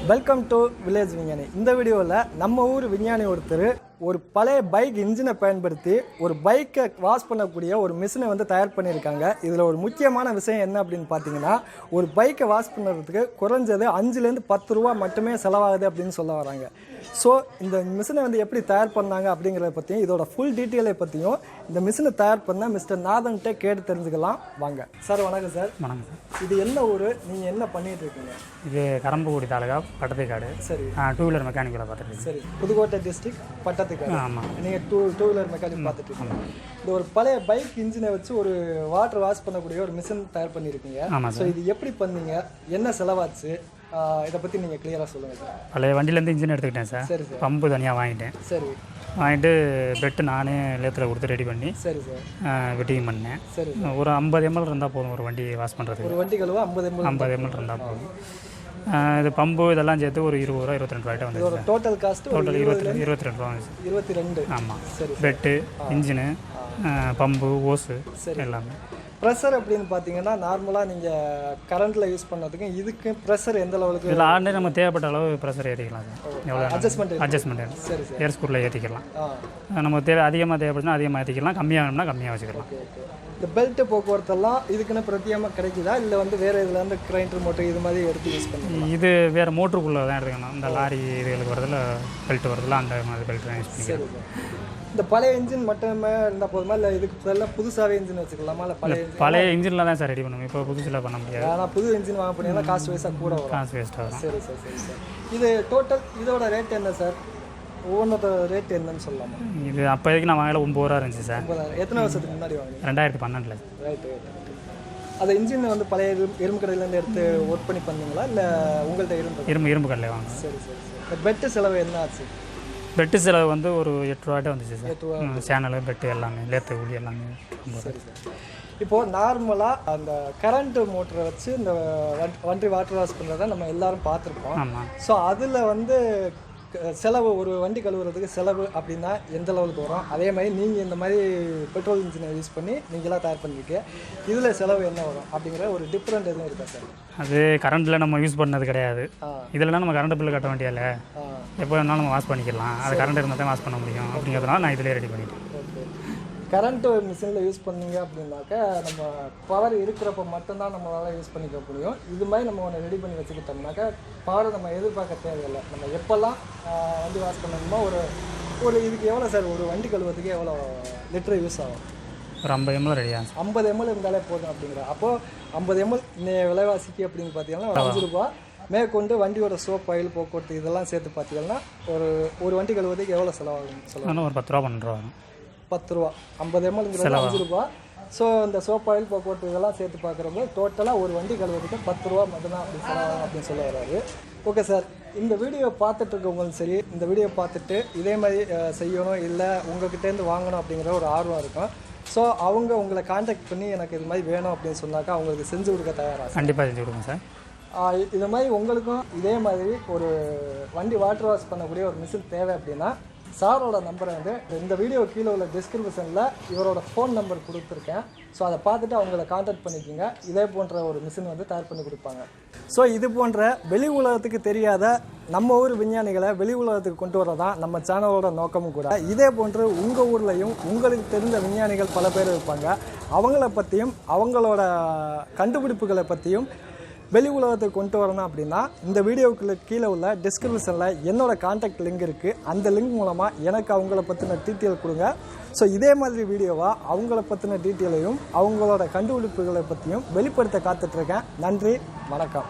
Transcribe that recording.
Welcome to village விஞ்ஞானி. இந்த வீடியோவில் நம்ம ஊர் விஞ்ஞானி ஒருத்தர் ஒரு பழைய பைக் இன்ஜினை பயன்படுத்தி ஒரு பைக்கை வாஷ் பண்ணக்கூடிய ஒரு மிஷினை வந்து தயார் பண்ணியிருக்காங்க. இதில் ஒரு முக்கியமான விஷயம் என்ன அப்படின்னு பார்த்தீங்கன்னா, ஒரு பைக்கை வாஷ் பண்ணுறதுக்கு குறைஞ்சது 5லேருந்து 10 ரூபா மட்டுமே செலவாகுது அப்படின்னு சொல்ல வராங்க. ஸோ இந்த மிஷினை வந்து எப்படி தயார் பண்ணாங்க அப்படிங்கிறத பற்றியும் இதோட ஃபுல் டீட்டெயிலை பற்றியும் இந்த மிஷினை தயார் பண்ண மிஸ்டர் நாதன்கிட்ட கேட்டு தெரிஞ்சுக்கலாம் வாங்க. சார் வணக்கம் சார். வணக்கம் சார். இது என்ன ஊர், நீங்கள் என்ன பண்ணிட்டு இருக்கீங்க? இது கரம்பக்குடி தாலுகா பட்டத்துக்காடு. சரி. 2 வீலர் மெக்கானிக்கலை பார்த்துட்டு. சரி, புதுக்கோட்டை டிஸ்ட்ரிக்ட் பட்டத்துக்காடு. ஆமாம். நீங்கள் டூ வீலர் மெக்கானிக் பார்த்துட்டு இருக்கீங்க. இந்த ஒரு பழைய பைக் இன்ஜினை வச்சு ஒரு வாட்டர் வாஷ் பண்ணக்கூடிய ஒரு மிஷின் தயார் பண்ணியிருக்கீங்க. ஆமாம். ஸோ இது எப்படி பண்ணீங்க, என்ன செலவாச்சு, இதை பற்றி நீங்கள் கிளியராக சொல்லுங்கள் சார். பழைய வண்டியிலேருந்து இன்ஜின் எடுத்துக்கிட்டேன் சார். சரி சார். பம்பு தனியாக வாங்கிட்டேன். சரி. வாங்கிட்டு பெட்டு நானே லேத்தில் கொடுத்து ரெடி பண்ணி. சரி சார். வெட்டிங் பண்ணேன். சரி. ஒரு 50 ml இருந்தால் போதும் ஒரு வண்டி வாஷ் பண்ணுறதுக்கு. ஒரு வண்டி கழுவ 50 ml இருந்தால் போதும். இது பம்பு இதெல்லாம் சேர்த்து ஒரு 20 ரூபா 22 ரூபாய்ட்ட வந்து டோட்டல் காஸ்ட் டோட்டல் 22 ரூபா. 22. ஆமாம். சரி. பெட்டு, இன்ஜினு, பம்பு, ஓஸு எல்லாமே. ப்ரெஷர் அப்படின்னு பார்த்தீங்கன்னா நார்மலாக நீங்கள் கரண்ட்டில் யூஸ் பண்ணதுக்கு இதுக்கு ப்ரெஷர் எந்த லெவலுக்கு? இதில் ஆல்ரெடி நம்ம தேவைப்பட்ட அளவு ப்ரெஷர் ஏற்றிக்கலாம் சார். எவ்வளோ அட்ஜஸ்ட்மெண்ட். சரி. ஏர் ஸ்கூரில் ஏற்றிக்கலாம். நம்ம அதிகமாக தேவைப்படுதுன்னா அதிகமாக ஏற்றிக்கலாம், கம்மியாகணும்னா கம்மியாக வச்சுக்கலாம். இந்த பெல்ட் போக்குவரத்தெல்லாம் இதுக்குன்னு பிரத்தியமாக கிடைக்குதா, இல்லை வந்து வேறு இதில் வந்து கிரைண்டர் மோட்டர் இது மாதிரி எடுத்து யூஸ் பண்ணுவோம்? இது வேறு மோட்டருக்குள்ளே தான் எடுத்துக்கணும். இந்த லாரி இதுகளுக்கு வரதில் பெல்ட் வரதில்ல, அந்த மாதிரி பெல்ட் தான் யூஸ் பண்ணிக்கலாம். இந்த பழைய இன்ஜின் மட்டுமே இருந்தால் போதுமா, இல்லை இதுக்கு பதிலாக புதுசாகவே இன்ஜின் வச்சுக்கலாமா? இல்லை பழைய இன்ஜினில் தான் சார் ரெடி பண்ணுவோம். இப்போ புதுசில் பண்ண முடியாது. ஆனால் புது இன்ஜின் வாங்க போனீங்கன்னா காஸ்ட் வைஸாக கூட வரும். காசு வேஸ்ட்டாக வரும். சரி சார். சரி சார். இது டோட்டல் இதோட ரேட் என்ன சார்? ஒவ்வொன்றோட ரேட் என்னன்னு சொல்லலாமா? இது அப்போதைக்கு நான் வாங்கல 9 ரூபா இருந்துச்சு சார். 9,000. எத்தனை வருஷத்துக்கு முன்னாடி வாங்க? 2012. ரைட்டு. அந்த இன்ஜின் வந்து பழைய இரும்பு கடையிலேருந்து எடுத்து ஒர்க் பண்ணி பண்ணீங்களா, இல்லை உங்கள்கிட்ட இரும்பு கடையில் வாங்க? சரி சரி சரி. இந்த பெட்டு செலவு என்ன ஆச்சு? பெட்டு செலவு வந்து ஒரு 8 ரூபாய்ட்ட வந்துச்சு சார். சேனலு, பெட்டு எல்லாமே, லேத்து ஊழி எல்லாமே. சரி சார். இப்போது நார்மலாக அந்த கரண்ட் மோட்டரை வச்சு இந்த வண்டி வாட்டர் வாஷ் பண்ணுறதை நம்ம எல்லோரும் பார்த்துருப்போம். ஆமாம். ஸோ அதில் வந்து செலவு, ஒரு வண்டி கழுவுறதுக்கு செலவு அப்படின்னா எந்த லெவலுக்கு வரும்? அதே மாதிரி நீங்கள் இந்த மாதிரி பெட்ரோல் இன்ஜினை யூஸ் பண்ணி நீங்களாக தயார் பண்ணிக்க இதில் செலவு என்ன வரும் அப்படிங்கிற ஒரு டிஃப்ரெண்ட் எதுவும் இருக்கா சார்? அது கரண்ட்டில் நம்ம யூஸ் பண்ணது கிடையாது. இதில்னா நம்ம கரண்ட் பில்லு கட்ட வேண்டியதில்ல, எப்போ வேணாலும் நம்ம வாஷ் பண்ணிக்கலாம். அது கரண்ட் இருந்தால் தான் வாஷ் பண்ண முடியும். அப்படிங்கிறதுனால நான் இதிலே ரெடி பண்ணிட்டேன். ஓகே. கரண்ட்டு மிஷினில் யூஸ் பண்ணிங்க அப்படின்னாக்கா நம்ம பவர் இருக்கிறப்ப மட்டும்தான் நம்மளால் யூஸ் பண்ணிக்க முடியும். இது மாதிரி நம்ம ஒன்று ரெடி பண்ணி வச்சுக்கிட்டோம்னாக்கா பவரை நம்ம எதிர்பார்க்க தேவையில்லை. நம்ம எப்போல்லாம் வண்டி வாஷ் பண்ணணுமோ ஒரு இதுக்கு எவ்வளோ சார், ஒரு வண்டி கழுவுறதுக்கு எவ்வளோ லிட்டர் யூஸ் ஆகும்? ஒரு 50 ml ரெடி ஆகும். 50 ml இருந்தாலே போதும் அப்படிங்கிற. அப்போது 50 ml விலைவாசிக்கு அப்படின்னு பார்த்தீங்கன்னா 5 ரூபா. மேற்கொண்டு வண்டியோட சோப், ஆயில், போக்குவரத்து இதெல்லாம் சேர்த்து பார்த்தீங்கன்னா ஒரு வண்டி கழுவுறதுக்கு எவ்வளோ செலவாகும் சொல்லுங்கள்? ஒரு 10 ரூபா 12 ரூபா. 10 ரூபா. 50 ml 5 ரூபா. ஸோ இந்த சோப், ஆயில், போக்குவரத்து இதெல்லாம் சேர்த்து பார்க்குறப்போ டோட்டலாக ஒரு வண்டி கழுவுறதுக்கு 10 ரூபா மட்டும்தான் அப்படி செலவாகும் அப்படின்னு சொல்ல வராரு. Okay sir. இந்த வீடியோ பார்த்துட்டு இருக்கவங்களும் சரி, இந்த வீடியோ பார்த்துட்டு இதே மாதிரி செய்யணும், இல்லை உங்கள்கிட்டேருந்து வாங்கணும் அப்படிங்கிற ஒரு ஆர்வம் இருக்கும். ஸோ அவங்க உங்களை கான்டாக்ட் பண்ணி எனக்கு இது மாதிரி வேணும் அப்படின்னு சொன்னாக்கா அவங்களுக்கு செஞ்சு கொடுக்க தயாராக? கண்டிப்பாக செஞ்சு கொடுங்க சார். இது மாதிரி உங்களுக்கும் இதே மாதிரி ஒரு வண்டி வாட்டர் வாஷ் பண்ணக்கூடிய ஒரு மிஷின் தேவை அப்படின்னா சாரோட நம்பரை வந்து இந்த வீடியோ கீழே உள்ள டிஸ்கிரிப்ஷனில் இவரோட ஃபோன் நம்பர் கொடுத்துருக்கேன். ஸோ அதை பார்த்துட்டு அவங்கள கான்டாக்ட் பண்ணிக்கோங்க. இதே போன்ற ஒரு மிஷின் வந்து தயார் பண்ணி கொடுப்பாங்க. ஸோ இது போன்ற வெளி உலகத்துக்கு தெரியாத நம்ம ஊர் விஞ்ஞானிகளை வெளி உலகத்துக்கு கொண்டு வரதான் நம்ம சேனலோட நோக்கமும் கூட. இதே போன்று உங்கள் ஊர்லேயும் உங்களுக்கு தெரிந்த விஞ்ஞானிகள் பல பேர் இருப்பாங்க. அவங்கள பற்றியும் அவங்களோட கண்டுபிடிப்புகளை பற்றியும் வெளி உலகத்துக்கு கொண்டு வரணும் அப்படின்னா இந்த வீடியோவுக்கு கீழே உள்ள டிஸ்கிரிப்ஷனில் என்னோடய கான்டாக்ட் லிங்க் இருக்குது. அந்த லிங்க் மூலமாக எனக்கு அவங்கள பற்றின டீட்டெயில் கொடுங்க. ஸோ இதே மாதிரி வீடியோவாக அவங்கள பற்றின டீட்டெயிலையும் அவங்களோட கண்டுபிடிப்புகளை பற்றியும் வெளிப்படுத்த காத்துட்ருக்கேன். நன்றி, வணக்கம்.